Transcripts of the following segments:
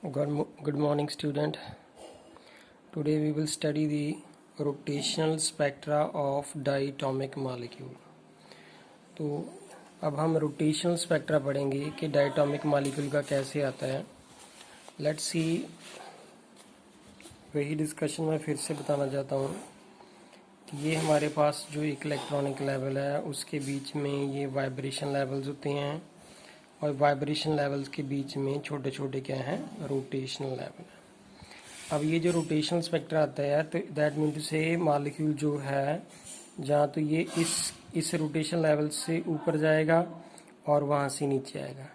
Good morning, student. Today we will study the rotational spectra of diatomic molecule. तो अब हम rotational spectra पढ़ेंगे कि diatomic molecule का कैसे आता है. Let's see. वही डिस्कशन में फिर से बताना चाहता हूँ कि ये हमारे पास जो एक इलेक्ट्रॉनिक लेवल है उसके बीच में ये वाइब्रेशन लेवल्स होते हैं और वाइब्रेशन लेवल्स के बीच में छोटे छोटे क्या हैं, रोटेशनल लेवल. अब ये जो रोटेशनल स्पेक्ट्रा आता है तो दैट मीन टू से मॉलिक्यूल जो है जहाँ तो ये इस रोटेशन लेवल से ऊपर जाएगा और वहाँ से नीचे आएगा.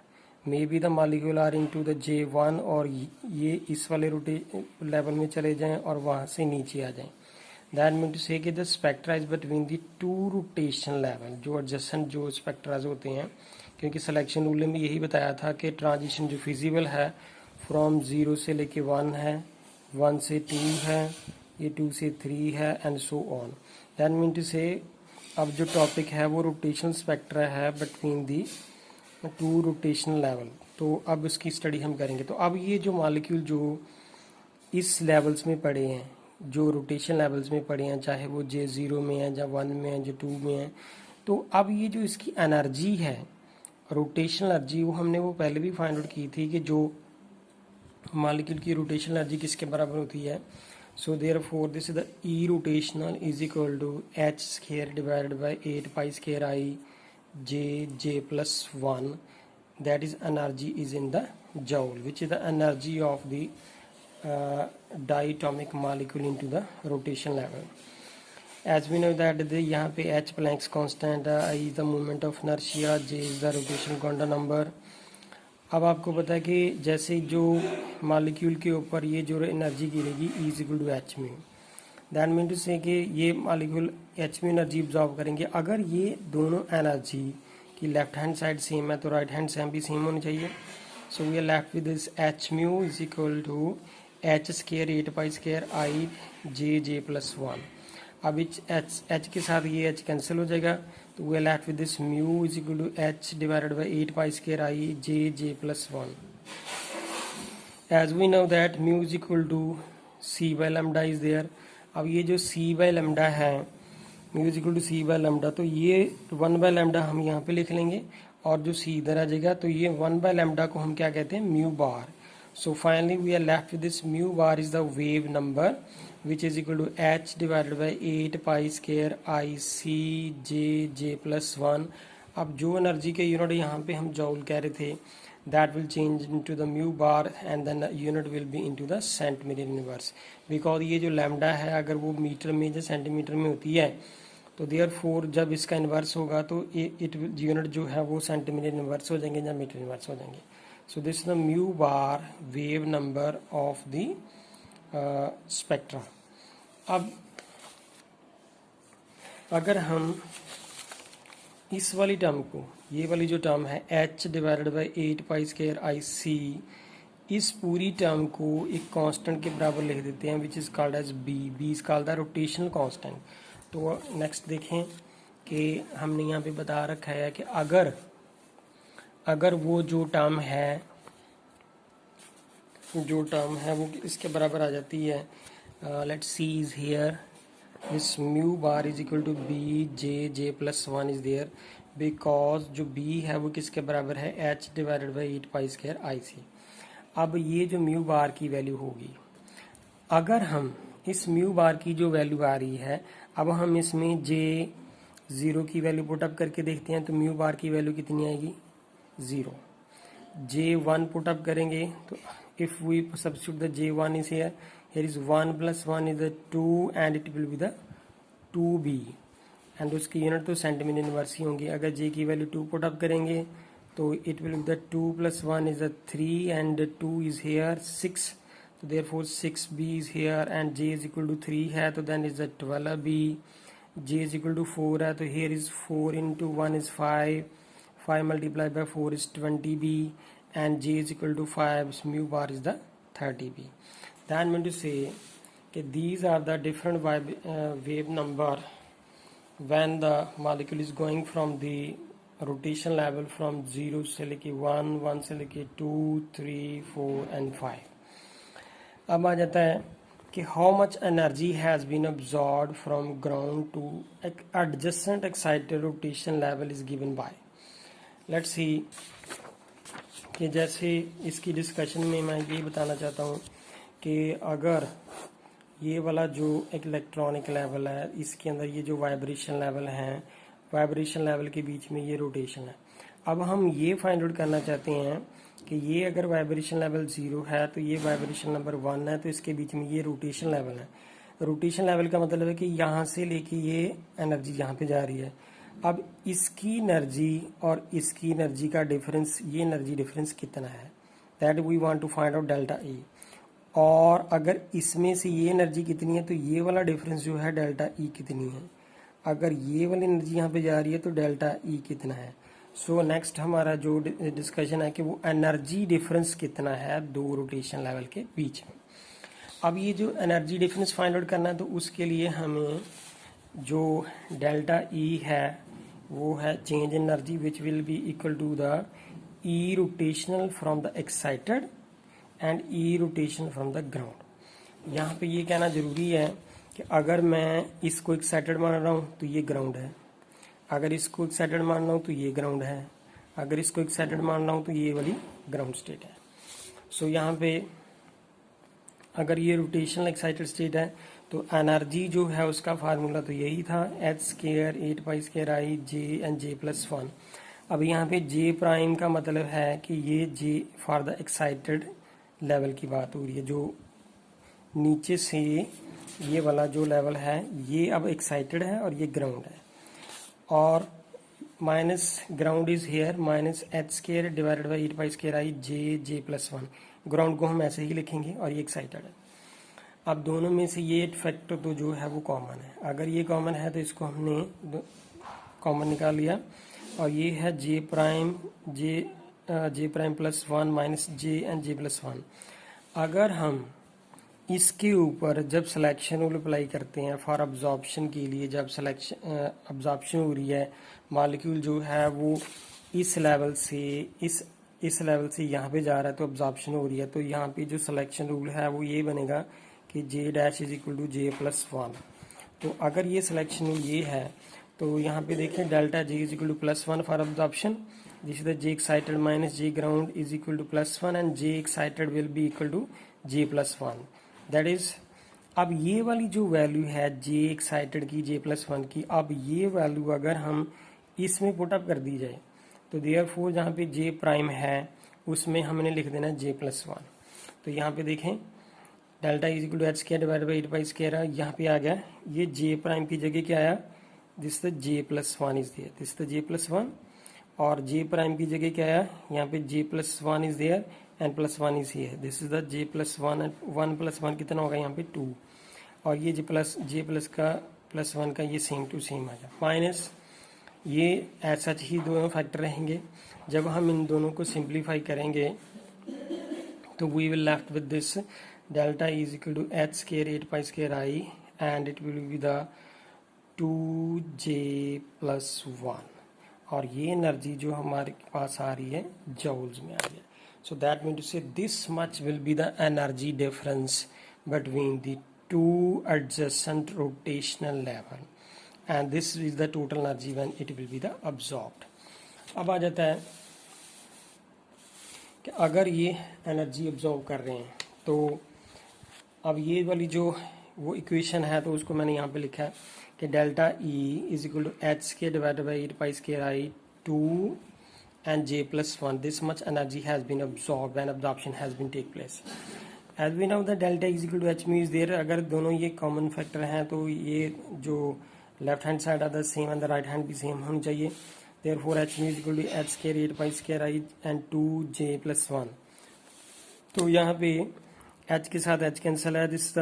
May be the molecule are into the J1 और ये इस वाले लेवल में चले जाएं और वहाँ से नीचे आ जाएं. दैट मीन टू से कि the spectra is between the two rotation level. जो एडजेसेंट जो स्पेक्ट्राज होते हैं, क्योंकि सिलेक्शन रूल में यही बताया था कि ट्रांजिशन जो फिजिबल है फ्रॉम 0 से लेके 1 है, 1 से 2 है, ये 2 से 3 है and so on. That mean to say अब जो टॉपिक है वो रोटेशनल स्पेक्ट्रा है between the two rotational level. तो अब इसकी स्टडी हम करेंगे. तो अब ये जो मॉलिक्यूल जो इस लेवल्स में पड़े हैं, जो रोटेशन लेवल्स में पड़े हैं, चाहे वो J0 में है, या 1 में है, J2 में है, तो अब ये जो इसकी एनर्जी है, रोटेशनल एनर्जी, वो हमने वो पहले भी फाइंड आउट की थी कि जो मॉलिक्यूल की रोटेशनल एनर्जी किसके बराबर होती है. So therefore this is the E rotational is equal to h square divided by 8 pi square i j plus 1. that is energy is in the joule, which is the energy of the diatomic molecule into the rotation level. As we know that the यहाँ पे h Planck's constant, I is the moment of inertia, j is the rotational quantum number. अब आपको पता है कि जैसे जो molecule के ऊपर ये जो एनर्जी गिरेगी E is equal to H mu. That mean to say कि ये molecule H mu energy absorb करेंगे. अगर ये दोनों एनर्जी की लेफ्ट हैंड साइड सेम है तो राइट हैंड साइड भी सेम होनी चाहिए. So we are left with this H mu is equal to H square 8 pi square i j plus 1. अब एच के साथ ये एच कैंसिल हो जाएगा तो we are left with this mu is equal to H divided by 8 pi square i j plus 1. As we know that mu is equal to c by lambda is there. अब ये जो c by lambda है, mu is equal to c by lambda, तो ये 1 by lambda हम यहाँ पे लिख लेंगे और जो c इधर आ जाएगा तो ये 1 बाय लैम्डा को हम क्या कहते हैं, mu bar. So finally we are left with this mu bar is the wave number which is equal to h divided by 8 pi square I c j plus 1. अब जो एनर्जी के unit यहाँ पे हम जॉल कह रहे थे, that will change into the mu bar and then unit will be into the centimeter inverse. because ये जो लैम्डा है अगर वो मीटर में या सेंटीमीटर में होती है तो therefore जब इसका इन्वर्स होगा तो इट यूनिट जो है वो सेंटीमीटर इन्वर्स हो जाएंगे या मीटर इन्वर्स हो जाएंगे. So this is the mu bar wave number of the spectra. अब अगर हम इस वाली टर्म को, ये वाली जो टर्म है h divided by 8 pi square i c, इस पूरी टर्म को एक कांस्टेंट के बराबर लिख देते हैं which is called as b. b is called the rotational constant. तो नेक्स्ट देखें कि हमने यहाँ पे बता रखा है कि अगर वो जो टर्म है वो इसके बराबर आ जाती है. Let's see is here this mu bar is equal to B J plus 1 is there because जो बी है वो किसके बराबर है, H divided by 8 pi square I C. अब ये जो म्यू बार की वैल्यू होगी, अगर हम इस म्यू बार की जो वैल्यू आ रही है, अब हम इसमें J0 की वैल्यू पुट अप करके देखते हैं तो म्यू बार की वैल्यू कितनी आएगी, 0. J1 पुट अप करेंगे तो if we substitute the J1 is here is 1 plus 1 is the 2 and it will be the 2b and उसकी यूनिट तो सेंटीमीटर इनवर्स ही होंगी. अगर J की वैल्यू 2 पुट अप करेंगे तो it will be the 2 plus 1 is the 3 and 2 is here 6. so therefore 6b is here and J is equal to 3 है तो then is the 12b. J is equal to 4 है तो here is 4 into 1 is 5, 5 multiplied by 4 is 20b and J is equal to 5, so mu bar is the 30b. That means to say that these are the different wave number when the molecule is going from the rotation level from 0 से लेके 1, 1 से लेके 2, 3, 4 and 5. अब आ जाता है कि how much energy has been absorb from ground to adjacent excited rotation level is given by. Let's see कि जैसे इसकी डिस्कशन में मैं ये बताना चाहता हूँ कि अगर ये वाला जो एक इलेक्ट्रॉनिक लेवल है, इसके अंदर ये जो वाइब्रेशन लेवल है, वाइब्रेशन लेवल के बीच में ये रोटेशन है। अब हम ये फाइंड आउट करना चाहते हैं कि ये अगर वाइब्रेशन लेवल 0 है तो ये वाइब्रेशन नंबर 1 है, तो इसके बीच में ये रोटेशन लेवल है। रोटेशन लेवल का मतलब है कि यहाँ से लेके ये एनर्जी यहाँ पे जा रही है। अब इसकी एनर्जी और इसकी एनर्जी का डिफरेंस, ये एनर्जी डिफरेंस कितना है, that we want to find out delta E. और अगर इसमें से ये एनर्जी कितनी है तो ये वाला डिफरेंस जो है डेल्टा ई कितनी है। अगर ये वाली एनर्जी यहाँ पे जा रही है तो डेल्टा ई कितना है। सो नेक्स्ट हमारा जो डिस्कशन है कि वो एनर्जी डिफरेंस कितना है दो रोटेशन लेवल के बीच में। अब ये जो एनर्जी डिफरेंस फाइंड आउट करना है तो उसके लिए हमें जो डेल्टा ई है वो है change in energy which will be equal to the E rotational from the excited and E rotation from the ground. यहाँ पे ये कहना जरूरी है कि अगर मैं इसको एक्साइटेड मान रहा हूँ तो ये ग्राउंड है, अगर इसको एक्साइटेड मान रहा हूँ तो ये ग्राउंड है, अगर इसको एक्साइटेड मान रहा हूँ तो ये वाली ग्राउंड स्टेट है। सो यहाँ पे अगर ये रोटेशनल एक्साइटेड स्टेट है तो एनर्जी जो है उसका फार्मूला तो यही था, H square 8 pi square I J and J plus 1। अब यहाँ पे जे प्राइम का मतलब है कि ये J for the excited level की बात हो रही है, जो नीचे से ये वाला जो लेवल है ये अब एक्साइटेड है और ये ग्राउंड है, और minus ground is here minus H square divided by 8 pi square I J J plus 1। Ground को हम ऐसे ही लिखेंगे और ये एक्साइटेड है। अब दोनों में से ये फैक्टर तो जो है वो कॉमन है, अगर ये कॉमन है तो इसको हमने कॉमन निकाल लिया, और ये है J prime J prime plus 1 minus J and J plus 1। अगर हम इसके ऊपर जब सिलेक्शन रूल अप्लाई करते हैं फॉर अब्जॉर्प्शन के लिए, जब सिलेक्शन अब्जॉर्प्शन हो रही है, मॉलिक्यूल जो है वो इस लेवल से इस लेवल से यहाँ पे जा रहा है तो अब्जॉर्प्शन हो रही है, तो यहाँ पे जो सिलेक्शन रूल है वो ये बनेगा कि J dash is equal to J plus 1। तो अगर ये सिलेक्शन रूल ये है तो यहाँ पे देखें delta J is equal to plus 1 for absorption, this is the J excited minus J ground is equal to plus 1 and J excited will be equal to J plus 1। That is, अब ये वाली जो value है जे excited की जे plus 1 की, अब ये value अगर हम इसमें पुटअप कर दी जाए तो देयरफॉर जहाँ पे जे प्राइम है उसमें हमने लिख देना जे प्लस 1। तो यहाँ पे देखें delta is equal to H square divide by 8 pi square है, यहाँ पे आ गया ये जे प्राइम की जगह क्या आया, this the J plus 1 is there, this the J plus 1, और जे प्राइम की जगह क्या आया, यहाँ पे J plus 1 is there and plus 1 is here, this is the J plus 1 and 1 plus 1 कितना होगा यहाँ पे 2, और ये जे प्लस का प्लस 1 का ये सेम टू सेम आ गया, माइनस ये ऐसा ही दोनों फैक्टर रहेंगे। जब हम इन दोनों को सिंप्लीफाई करेंगे तो we will left with this delta is equal to H square 8 pi square I and it will be the 2j plus 1, और ये एनर्जी जो हमारे पास आ रही है जूल्स में आ रही है। सो दैट मीन टू से this much will be the energy difference between the two adjacent rotational level and this is the total energy when it will be the absorbed। अब आ जाता है कि अगर ये एनर्जी अब्जॉर्ब कर रहे हैं तो अब ये वाली जो वो इक्वेशन है तो उसको मैंने यहाँ पे लिखा है कि delta E is equal to H square divided by 8 pi square I 2 and j plus 1, this much energy has been absorbed when absorption has been take place। as we know the delta is equal to h mu is there, अगर दोनों ये common factor हैं तो ये जो left hand side are the same and the right hand भी same होनी चाहिए, therefore h mu is equal to h square 8 pi square i and 2j plus 1। तो यहाँ पे h के साथ h कैंसिल है, this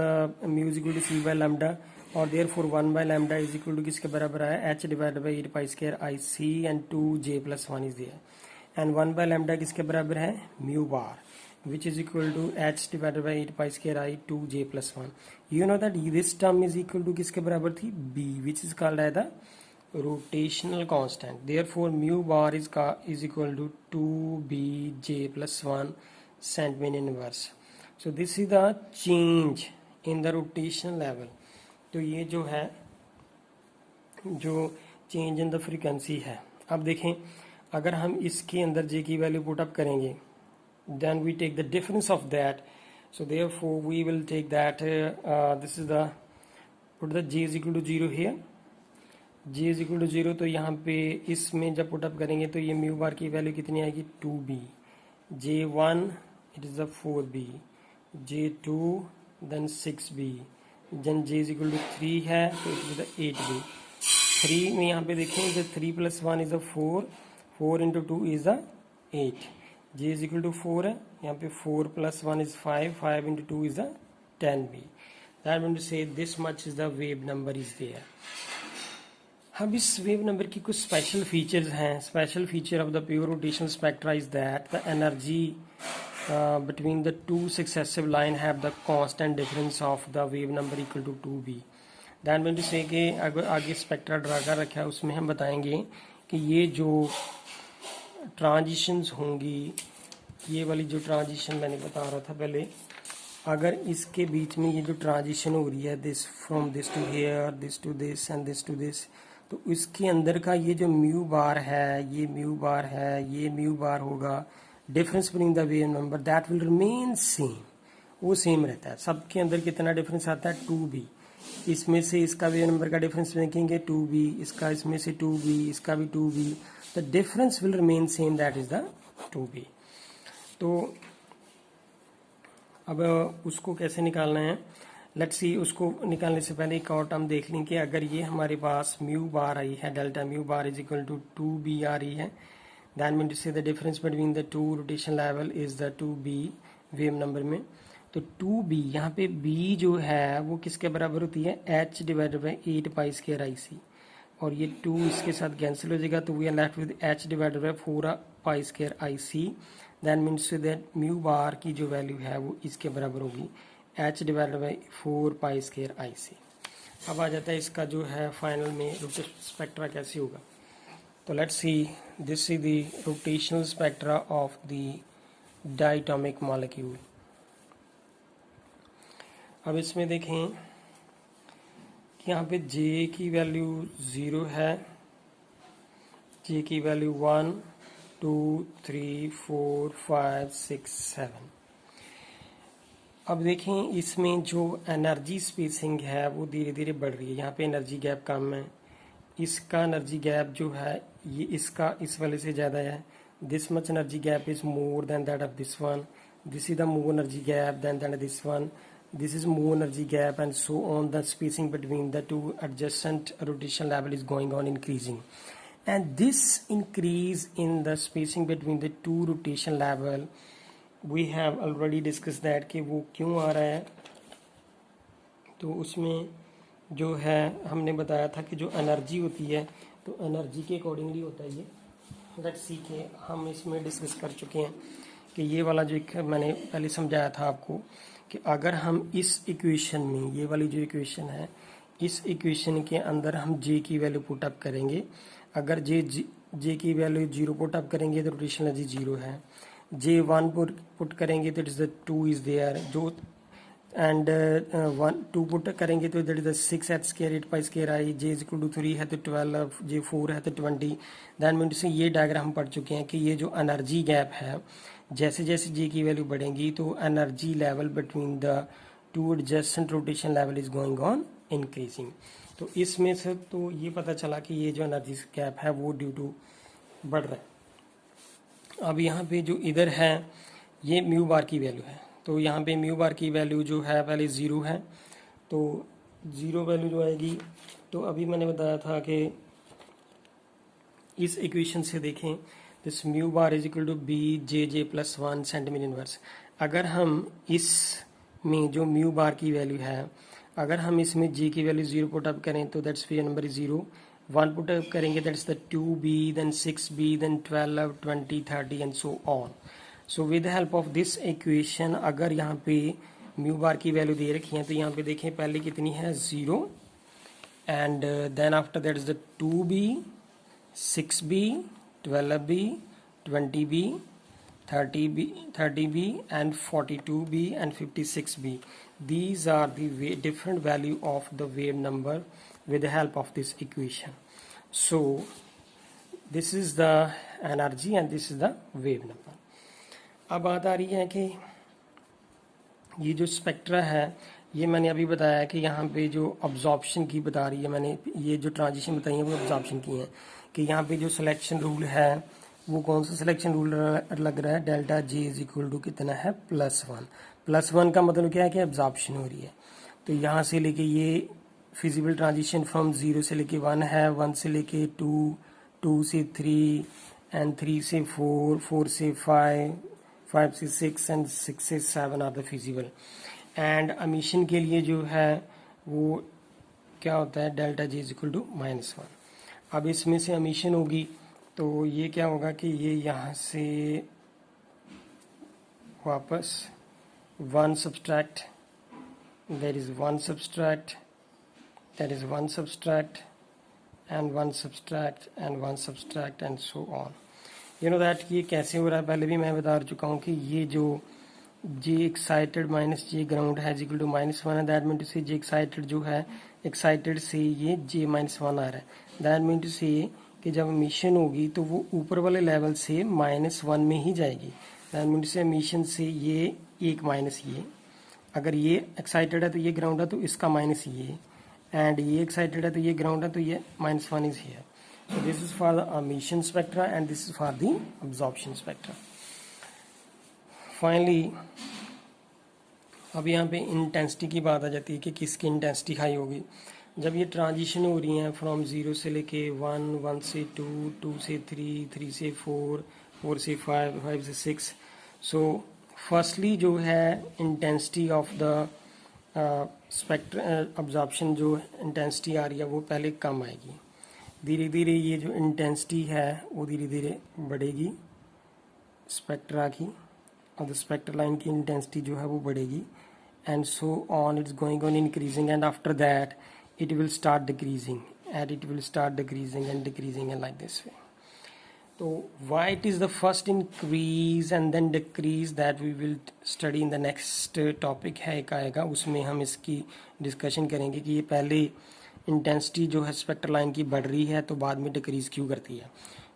mu is equal to c by lambda, और therefore 1 by lambda is equal to किसके बराबर है, h divided by 8 pi square i c and 2j plus 1 is there, and 1 by lambda किसके बराबर है, mu bar which is equal to h divided by 8 pi square i 2j plus 1। you know that this term is equal to किसके बराबर थी, b which is called as the rotational constant, therefore mu bar is equal to 2bj plus 1 cent mean inverse। So this is the change in the rotation level. तो ये जो है जो change in the frequency है। अब देखें अगर हम इसके अंदर जे की वैल्यू पुट अप करेंगे, then we take the difference of that, so therefore we will take that this is the put the j is equal to 0 here, j is equal to 0। तो यहाँ पे इसमें जब पुट अप करेंगे तो ये mu bar की value कितनी आएगी 2b, j1 it is the 4b, j2 then 6b, then j is equal to 3 है तो it is the 8b। 3 में यहाँ पे देखें the 3 plus 1 is the 4, 4 into 2 is the 8, j is equal to 4 है, यहाँ पे 4 plus 1 is 5, 5 into 2 is the 10b। That means to say this much is the wave number is there। अब इस wave number की कुछ special features हैं। Special feature of the pure rotational spectra is that the energy between the two successive line have the constant difference of the wave number equal to 2b। That means to say कि अगर आगे spectra draw कर रखा है उसमें हम बताएंगे कि ये जो ट्रांजिशंस होंगी, ये वाली जो ट्रांजिशन मैंने बता रहा था पहले, अगर इसके बीच में ये जो ट्रांजिशन हो रही है this from this to here, this to this and this to this, तो इसके अंदर का ये जो म्यू बार है, ये म्यू बार है, ये म्यू बार होगा, difference between the wave number that will remain same, वो सेम रहता है। सबके अंदर कितना डिफरेंस आता है 2b, इसमें से इसका वेव नंबर का डिफरेंस देखेंगे 2b, इसका इसमें से 2b, इसका भी 2b, the difference will remain same that is the 2b। तो अब उसको कैसे निकालना है, लेट्स सी। उसको निकालने से पहले एक और टर्म देख लें कि अगर ये हमारे पास म्यू बार आई है, delta mu bar is equal to 2b आ रही है, that mean to say the difference between the two rotation level is the 2b wave number में। तो 2b यहाँ पे b जो है वो किसके बराबर होती है, h divided by 8 pi square IC, और ये 2 इसके साथ कैंसिल हो जाएगा तो we are left with h divided by 4 pi square IC। That means that mu bar की जो वैल्यू है वो इसके बराबर होगी h divided by 4 pi square IC। अब आ जाता है इसका जो है फाइनल में रोटेशनल स्पेक्ट्रा कैसे होगा। तो let's see, this is the rotational spectra of the diatomic molecule. अब इसमें देखें कि यहाँ पे J की वैल्यू 0 है, J की वैल्यू 1 2 3 4 5 6 7। अब देखें इसमें जो एनर्जी स्पेसिंग है वो धीरे धीरे बढ़ रही है। यहाँ पे एनर्जी गैप कम है, इसका एनर्जी गैप जो है ये इसका इस वाले से ज़्यादा है। This much energy gap is more than that of this one, this is the more energy gap than that this one, this is more energy gap, and so on. The spacing between the two adjacent rotation level is going on increasing, and this increase in the spacing between the two rotation level we have already discussed that कि वो क्यों आ रहा है। तो उसमें जो है हमने बताया था कि जो एनर्जी होती है तो एनर्जी के अकॉर्डिंगली होता है ये। लेट्स सी के हम इसमें डिस्कस कर चुके हैं कि ये वाला जो मैंने पहले समझाया था आपको कि अगर हम इस इक्वेशन में, ये वाली जो इक्वेशन है, इस इक्वेशन के अंदर हम J की वैल्यू पुट अप करेंगे, अगर J की वैल्यू 0 पुट अप करेंगे तो रोटेशनल एनर्जी 0 है, J1 पुट करेंगे तो it is the 2 is there, जो एंड 2 पुट करेंगे तो that is the 6h square 8 pi square I, J is equal to 3 है तो 12, J4 है तो 20। दैट मीन से ये डायग्राम हम पढ़ चुके हैं कि ये जो एनर्जी गैप है, जैसे जैसे J की वैल्यू बढ़ेंगी तो energy level between the two adjacent rotation level is going on increasing. तो इसमें से तो ये पता चला कि ये जो एनर्जी गैप है वो ड्यू टू बढ़ रहा है। अब यहाँ पे जो इधर है ये म्यू बार की वैल्यू है, तो यहाँ पे म्यू बार की वैल्यू जो है पहले 0 है, तो 0 वैल्यू जो आएगी, तो अभी मैंने बताया था कि इस इक्वेशन से देखें this mu bar is equal to B J plus 1 centimetre inverse. अगर हम इस में जो म्यू बार की वैल्यू है, अगर हम इसमें J की वैल्यू 0 पुट अप करें तो that's wave number is 0, 1 put up करेंगे that's the 2b, then 6b, then 12, 20, 30 and so on. So with the help of this equation अगर यहाँ पे म्यू बार की वैल्यू दे रखी है तो यहाँ पे देखें पहले कितनी है 0, and then after that is the 2b, 6b, 12b, 20b, 30B and 42B and 56B. These are the different value of the wave number with the help of this equation. So this is the energy and this is the wave number. अब बात आ रही है कि ये जो spectra है, ये मैंने अभी बताया कि यहाँ पे जो अब्जॉर्प्शन की बता रही है, मैंने ये जो ट्रांजिशन बताई है वो अब्जॉर्प्शन की है, कि यहाँ पे जो सिलेक्शन रूल है वो कौन सा सिलेक्शन रूल लग रहा है, delta J is equal to कितना है, +1. +1 का मतलब क्या है कि अब्जॉर्प्शन हो रही है. तो यहाँ से लेके ये फिजिबल ट्रांजिशन फ्रॉम 0 से लेके 1 है, 1 से लेके 2, 2 से 3 एंड 3 से 4, 4 से 5, 5 से 6 एंड 6 से 7 are the feasible. And emission के लिए जो है वो क्या होता है, delta J is equal to -1. अब इसमें से एमिशन होगी तो ये क्या होगा कि ये यहाँ से वापस 1 subtract, there is 1 subtract, there is 1 subtract and 1 subtract and 1 subtract and so on. You know that ये कैसे हो रहा है, पहले भी मैं बता चुका हूँ कि ये जो J excited minus J ground है इक्वल टू -1 है. दैट मीन टू से J excited जो है, एक्साइटेड से ये J -1 आ रहा है. दैट मीन टू से कि जब एमिशन होगी तो वो ऊपर वाले लेवल से -1 में ही जाएगी. दैट मीन टू से एमिशन से ये एक माइनस ये, अगर ये एक्साइटेड है तो ये ग्राउंड है तो इसका माइनस ये, एंड ये एक्साइटेड है तो ये ग्राउंड है तो ये -1 is here. So this is for the emission spectra and this is for the absorption spectra. Finally अब यहाँ पे इंटेंसिटी की बात आ जाती है कि किसकी इंटेंसिटी हाई होगी. जब ये ट्रांजिशन हो रही हैं फ्रॉम 0 से लेके 1, 1 से 2, 2 से 3, 3 से 4, 4 से 5, 5 से 6. सो फर्स्टली जो है intensity of the spectra absorption, जो इंटेंसिटी आ रही है वो पहले कम आएगी. धीरे धीरे ये जो इंटेंसिटी है वो धीरे धीरे बढ़ेगी स्पेक्ट्रा की, और द स्पेक्ट्रा लाइन की इंटेंसिटी जो है वो बढ़ेगी. And so on it's going on increasing, and after that it will start decreasing, and it will start decreasing and decreasing and like this way. So why it is the first increase and then decrease, that we will study in the next topic है एक आएगा, उसमें हम इसकी discussion करेंगे कि ये पहले इंटेंसिटी जो है स्पेक्ट्रल लाइन की बढ़ रही है तो बाद में डिक्रीज क्यों करती है.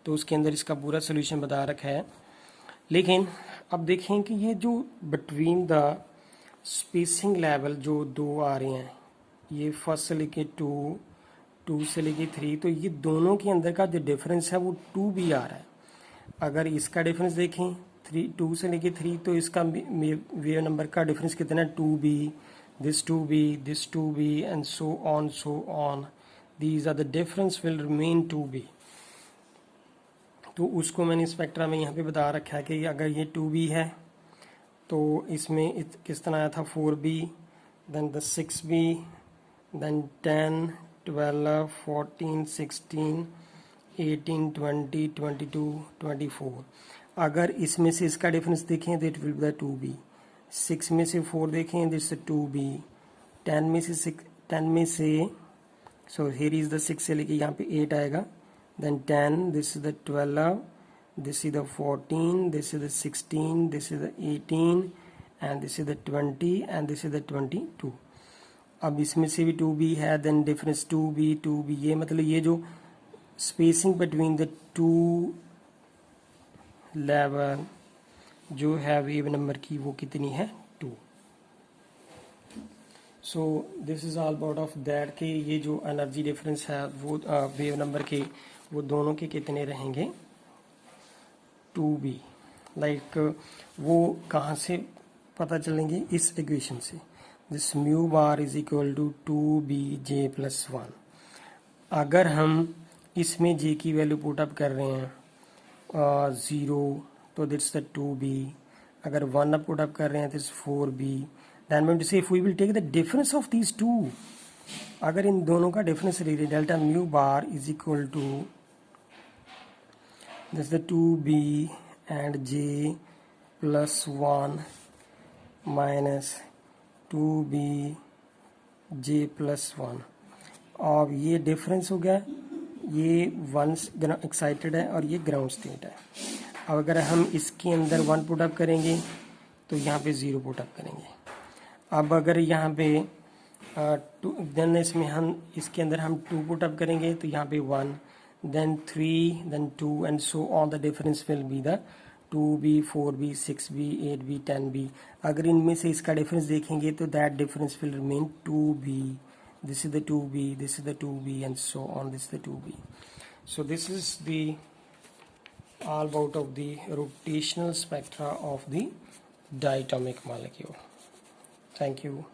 तो उसके अंदर इसका पूरा सोल्यूशन बता रखा है. लेकिन अब देखें कि ये जो बिटवीन द स्पेसिंग लेवल जो दो आ रहे हैं, ये फर्स्ट से लेके 2, 2 से लेके 3, तो ये दोनों के अंदर का जो डिफरेंस है वो 2B आ रहा है. अगर इसका डिफरेंस देखें 2 से लेके 3, तो इसका वेव नंबर का डिफरेंस कितना है, 2B, this 2B, this 2B and so on. These are the difference will remain 2B. तो उसको मैंने स्पेक्ट्रा में यहाँ पे बता रखा है कि अगर ये 2B है तो इसमें किस तरह आया था, 4B, then the 6B, then 10, 12, 14, 16, 18, 20, 22, 24. अगर इसमें से इसका डिफरेंस देखें तो इट विल बी 2B. 6 में से 4 देखें दिस 2B. 10 में से सो हियर इज द 6 से लेके यहाँ पे 8 आएगा. Then 10, this is the 12, this is the 14, this is the 16, this is the 18 and this is the 20 and this is the 22. अब इसमें से भी 2B है, देन डिफरेंस 2B. ये मतलब ये जो spacing between the two level जो है वेव नंबर की वो कितनी है, 2. So this is all about of that कि ये जो एनर्जी डिफरेंस है वो वेव नंबर के वो दोनों के कितने रहेंगे, 2B. लाइक वो कहाँ से पता चलेंगे, इस इक्वेशन से. This mu bar is equal to 2BJ + 1. अगर हम इसमें J की वैल्यू पुट अप कर रहे हैं 0 तो दिट्स द 2B. अगर 1 अप पुट अप कर रहे हैं तो 4B. That mean to say if we will take the difference of these two, अगर इन दोनों का डिफरेंस ले रहे, delta mu bar is equal to this the 2B and J + 1 minus 2B J + 1. और ये डिफरेंस हो गया, ये 1 एक्साइटेड है और ये ग्राउंड स्टेट है. अब अगर हम इसके अंदर 1 पुटअप करेंगे तो यहाँ पे 0 पुटअप करेंगे। अब अगर यहाँ पे देन इसमें हम इसके अंदर हम 2 पुटअप करेंगे तो यहाँ पे 1, then 3, then 2 and so on. The difference will be the 2b, 4b, 6b, 8b, 10b. अगर इनमें से इसका डिफरेंस देखेंगे तो that difference will remain 2b. This is the 2b, this is the 2b and so on. This is the 2b. So this is the all about of the rotational spectra of the diatomic molecule. Thank you.